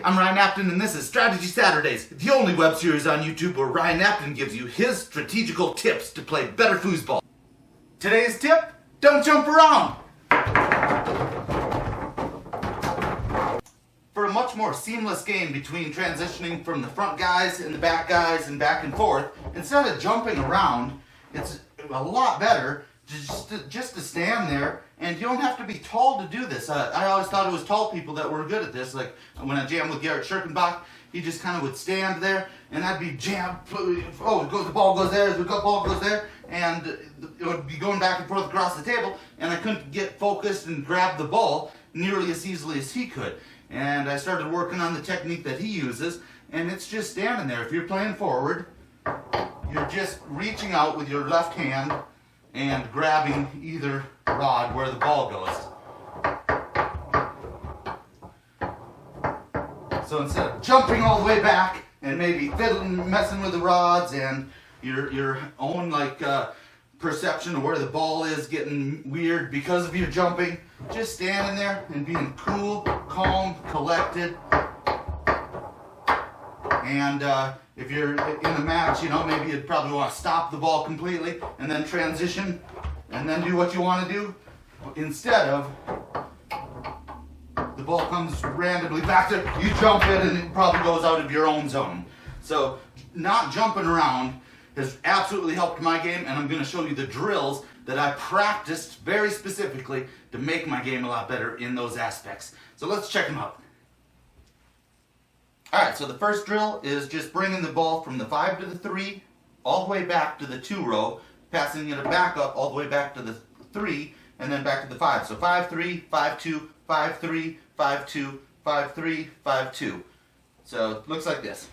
I'm Ryan Apton, and this is Strategy Saturdays, the only web series on YouTube where Ryan Apton gives you his strategical tips to play better foosball. Today's tip, don't jump around. For a much more seamless game between transitioning from the front guys and the back guys and back and forth, instead of jumping around, it's a lot better just to stand there, and you don't have to be tall to do this. I always thought it was tall people that were good at this. Like when I jammed with Garrett Schirkenbach, he just kind of would stand there, and I'd be jammed. Oh, the ball goes there, the ball goes there, and it would be going back and forth across the table, and I couldn't get focused and grab the ball nearly as easily as he could. And I started working on the technique that he uses, and it's just standing there. If you're playing forward, you're just reaching out with your left hand and grabbing either rod where the ball goes. So instead of jumping all the way back and maybe fiddling, messing with the rods and your own perception of where the ball is getting weird because of your jumping, just standing there and being cool, calm, collected. And if you're in a match, maybe you'd probably want to stop the ball completely and then transition and then do what you want to do. Instead of the ball comes randomly back there, you jump it and it probably goes out of your own zone. So not jumping around has absolutely helped my game, and I'm going to show you the drills that I practiced very specifically to make my game a lot better in those aspects. So let's check them out. Alright, so the first drill is just bringing the ball from the 5 to the 3, all the way back to the 2 row, passing it back up all the way back to the 3, and then back to the 5. So 5-3, 5-2, 5-3, 5-2, 5-3, 5-2. So it looks like this.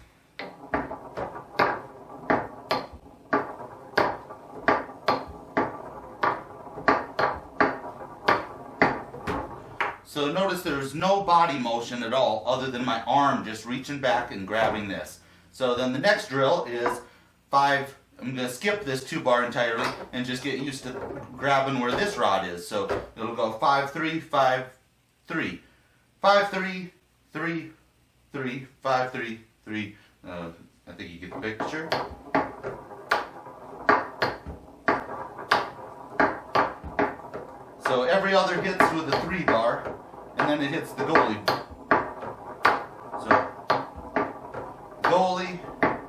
So notice there's no body motion at all other than my arm just reaching back and grabbing this. So then the next drill is 5, I'm going to skip this 2-bar entirely and just get used to grabbing where this rod is. So it'll go 5-3, 5-3, 5-3, 3, 3, 5-3, 3. I think you get the picture. So every other hits with a 3-bar. And then it hits the goalie. So, goalie,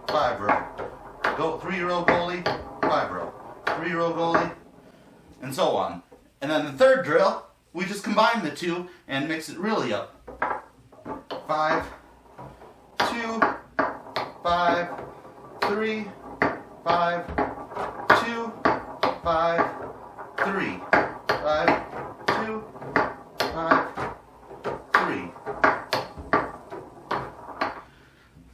5-row. 3-row goalie, 5-row. 3-row goalie, and so on. And then the third drill, we just combine the two and mix it really up. 5, 2, 5, 3, 5, 2, 5, 3, 5, 2, 5, 3.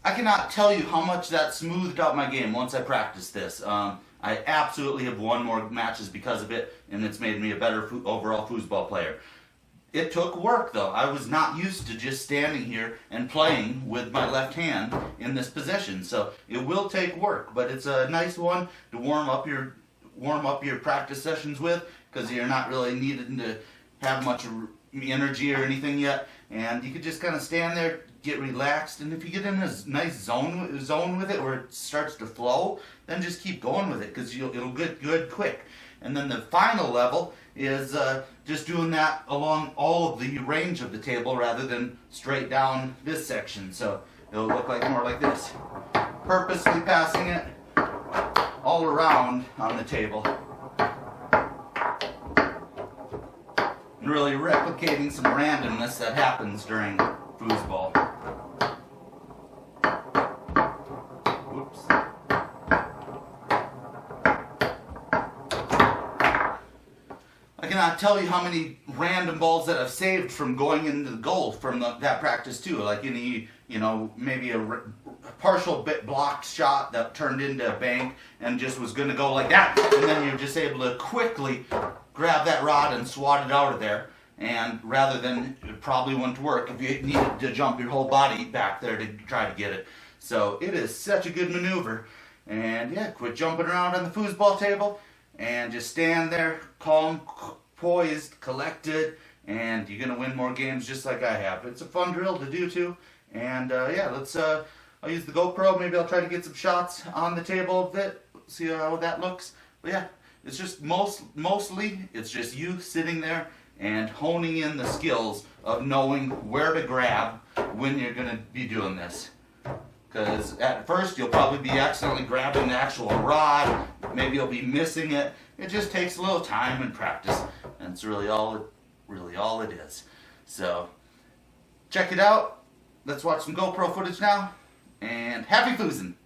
I cannot tell you how much that smoothed out my game once I practiced this. I absolutely have won more matches because of it, and it's made me a better overall foosball player. It took work though. I was not used to just standing here and playing with my left hand in this position, so it will take work, but it's a nice one to warm up your practice sessions with, because you're not really needing to have much energy or anything yet, and you could just kind of stand there, get relaxed, and if you get in a nice zone with it where it starts to flow, then just keep going with it, because it'll get good quick. And then the final level is just doing that along all of the range of the table rather than straight down this section. So it'll look more like this, purposely passing it all around on the table. And really replicating some randomness that happens during foosball. Whoops. I cannot tell you how many random balls that I've saved from going into the goal from that practice too. Like maybe a partial bit blocked shot that turned into a bank and just was going to go like that, and then you're just able to quickly grab that rod and swat it out of there, and rather than it probably wouldn't work if you needed to jump your whole body back there to try to get it. So it is such a good maneuver, and yeah, quit jumping around on the foosball table and just stand there calm, poised, collected, and you're going to win more games just like I have. It's a fun drill to do too, And yeah, let's. I'll use the GoPro. Maybe I'll try to get some shots on the table of it. See how that looks. But yeah, it's just mostly it's just you sitting there and honing in the skills of knowing where to grab when you're gonna be doing this. Because at first you'll probably be accidentally grabbing the actual rod. Maybe you'll be missing it. It just takes a little time and practice, and it's really all it is. So check it out. Let's watch some GoPro footage now, and happy foozing!